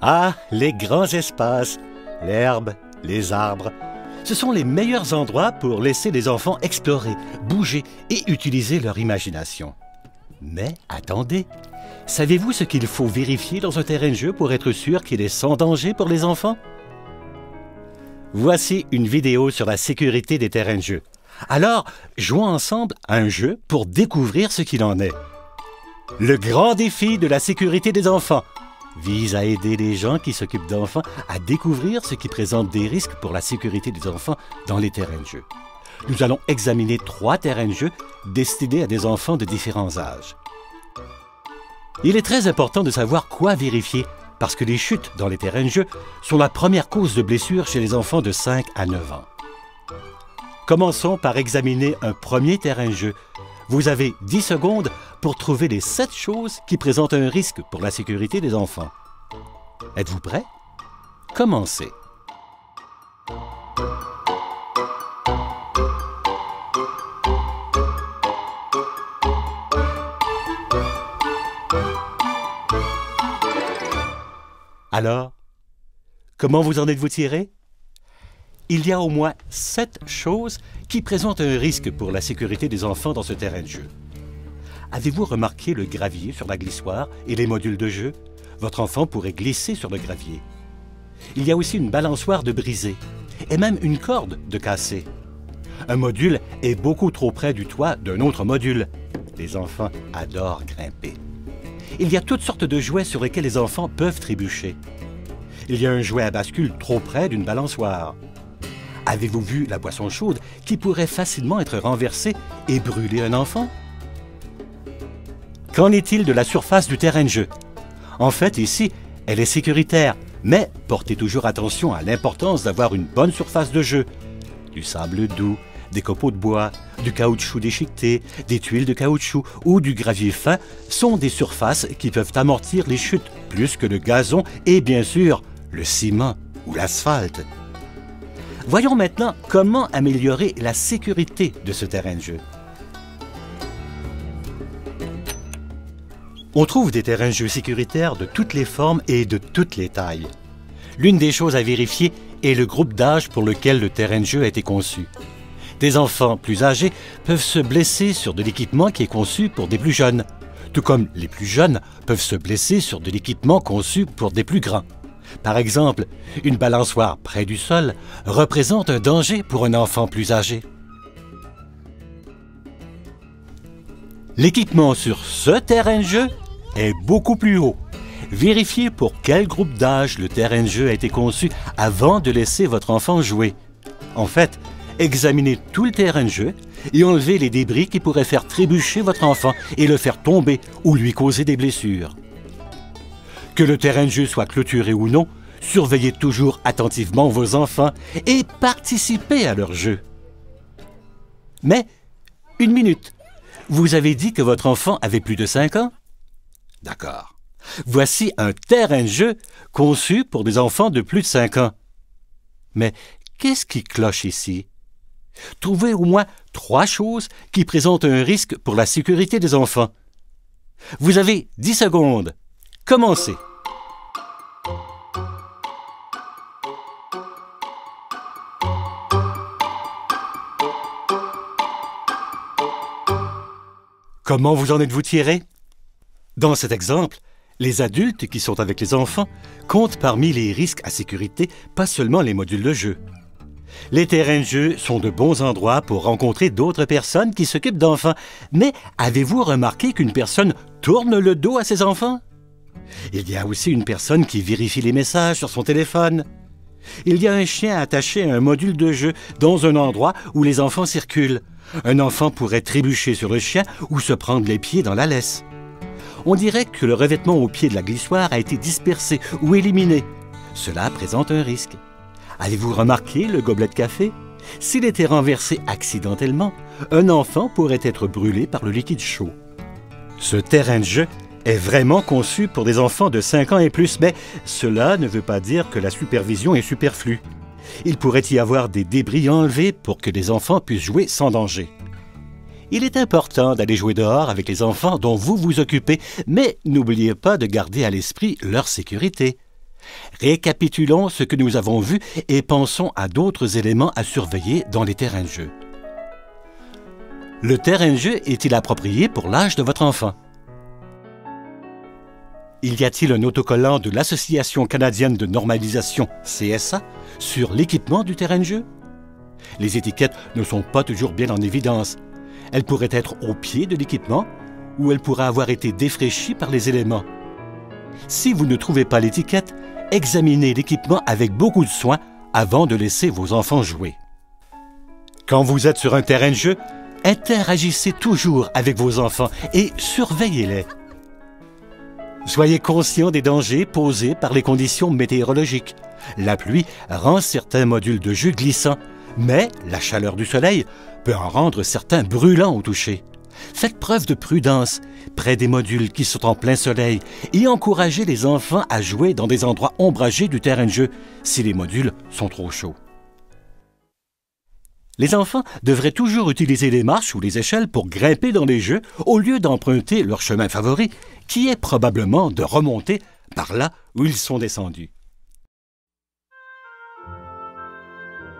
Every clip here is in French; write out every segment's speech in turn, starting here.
Ah, les grands espaces, l'herbe, les arbres. Ce sont les meilleurs endroits pour laisser les enfants explorer, bouger et utiliser leur imagination. Mais attendez, savez-vous ce qu'il faut vérifier dans un terrain de jeu pour être sûr qu'il est sans danger pour les enfants? Voici une vidéo sur la sécurité des terrains de jeu. Alors, jouons ensemble à un jeu pour découvrir ce qu'il en est. Le grand défi de la sécurité des enfants vise à aider les gens qui s'occupent d'enfants à découvrir ce qui présente des risques pour la sécurité des enfants dans les terrains de jeu. Nous allons examiner 3 terrains de jeu destinés à des enfants de différents âges. Il est très important de savoir quoi vérifier parce que les chutes dans les terrains de jeu sont la première cause de blessures chez les enfants de 5 à 9 ans. Commençons par examiner un premier terrain de jeu. Vous avez 10 secondes pour trouver les 7 choses qui présentent un risque pour la sécurité des enfants. Êtes-vous prêts? Commencez. Alors, comment vous en êtes-vous tiré? Il y a au moins 7 choses qui présentent un risque pour la sécurité des enfants dans ce terrain de jeu. Avez-vous remarqué le gravier sur la glissoire et les modules de jeu? Votre enfant pourrait glisser sur le gravier. Il y a aussi une balançoire de brisée et même une corde de cassée. Un module est beaucoup trop près du toit d'un autre module. Les enfants adorent grimper. Il y a toutes sortes de jouets sur lesquels les enfants peuvent trébucher. Il y a un jouet à bascule trop près d'une balançoire. Avez-vous vu la boisson chaude qui pourrait facilement être renversée et brûler un enfant? Qu'en est-il de la surface du terrain de jeu? En fait, ici, elle est sécuritaire, mais portez toujours attention à l'importance d'avoir une bonne surface de jeu. Du sable doux, des copeaux de bois, du caoutchouc déchiqueté, des tuiles de caoutchouc ou du gravier fin sont des surfaces qui peuvent amortir les chutes plus que le gazon et bien sûr le ciment ou l'asphalte. Voyons maintenant comment améliorer la sécurité de ce terrain de jeu. On trouve des terrains de jeu sécuritaires de toutes les formes et de toutes les tailles. L'une des choses à vérifier est le groupe d'âge pour lequel le terrain de jeu a été conçu. Des enfants plus âgés peuvent se blesser sur de l'équipement qui est conçu pour des plus jeunes, tout comme les plus jeunes peuvent se blesser sur de l'équipement conçu pour des plus grands. Par exemple, une balançoire près du sol représente un danger pour un enfant plus âgé. L'équipement sur ce terrain de jeu est beaucoup plus haut. Vérifiez pour quel groupe d'âge le terrain de jeu a été conçu avant de laisser votre enfant jouer. En fait, examinez tout le terrain de jeu et enlevez les débris qui pourraient faire trébucher votre enfant et le faire tomber ou lui causer des blessures. Que le terrain de jeu soit clôturé ou non, surveillez toujours attentivement vos enfants et participez à leur jeu. Mais, une minute, vous avez dit que votre enfant avait plus de 5 ans? D'accord. Voici un terrain de jeu conçu pour des enfants de plus de 5 ans. Mais qu'est-ce qui cloche ici? Trouvez au moins 3 choses qui présentent un risque pour la sécurité des enfants. Vous avez 10 secondes. Commencez. Comment vous en êtes-vous tiré? Dans cet exemple, les adultes qui sont avec les enfants comptent parmi les risques à sécurité, pas seulement les modules de jeu. Les terrains de jeu sont de bons endroits pour rencontrer d'autres personnes qui s'occupent d'enfants. Mais avez-vous remarqué qu'une personne tourne le dos à ses enfants? Il y a aussi une personne qui vérifie les messages sur son téléphone. Il y a un chien attaché à un module de jeu dans un endroit où les enfants circulent. Un enfant pourrait trébucher sur le chien ou se prendre les pieds dans la laisse. On dirait que le revêtement au pied de la glissoire a été dispersé ou éliminé. Cela présente un risque. Avez-vous remarqué le gobelet de café? S'il était renversé accidentellement, un enfant pourrait être brûlé par le liquide chaud. Ce terrain de jeu est vraiment conçu pour des enfants de 5 ans et plus, mais cela ne veut pas dire que la supervision est superflue. Il pourrait y avoir des débris enlevés pour que les enfants puissent jouer sans danger. Il est important d'aller jouer dehors avec les enfants dont vous vous occupez, mais n'oubliez pas de garder à l'esprit leur sécurité. Récapitulons ce que nous avons vu et pensons à d'autres éléments à surveiller dans les terrains de jeu. Le terrain de jeu est-il approprié pour l'âge de votre enfant? Y a-t-il un autocollant de l'Association canadienne de normalisation, CSA, sur l'équipement du terrain de jeu? Les étiquettes ne sont pas toujours bien en évidence. Elles pourraient être au pied de l'équipement ou elles pourraient avoir été défraîchies par les éléments. Si vous ne trouvez pas l'étiquette, examinez l'équipement avec beaucoup de soin avant de laisser vos enfants jouer. Quand vous êtes sur un terrain de jeu, interagissez toujours avec vos enfants et surveillez-les. Soyez conscient des dangers posés par les conditions météorologiques. La pluie rend certains modules de jeu glissants, mais la chaleur du soleil peut en rendre certains brûlants au toucher. Faites preuve de prudence près des modules qui sont en plein soleil et encouragez les enfants à jouer dans des endroits ombragés du terrain de jeu si les modules sont trop chauds. Les enfants devraient toujours utiliser les marches ou les échelles pour grimper dans les jeux au lieu d'emprunter leur chemin favori, qui est probablement de remonter par là où ils sont descendus.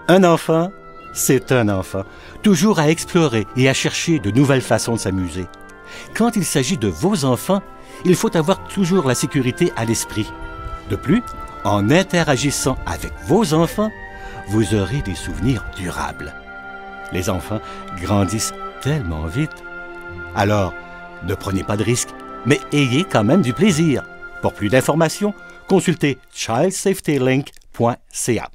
Un enfant, c'est un enfant, toujours à explorer et à chercher de nouvelles façons de s'amuser. Quand il s'agit de vos enfants, il faut avoir toujours la sécurité à l'esprit. De plus, en interagissant avec vos enfants, vous aurez des souvenirs durables. Les enfants grandissent tellement vite. Alors, ne prenez pas de risques, mais ayez quand même du plaisir. Pour plus d'informations, consultez childsafetylink.ca.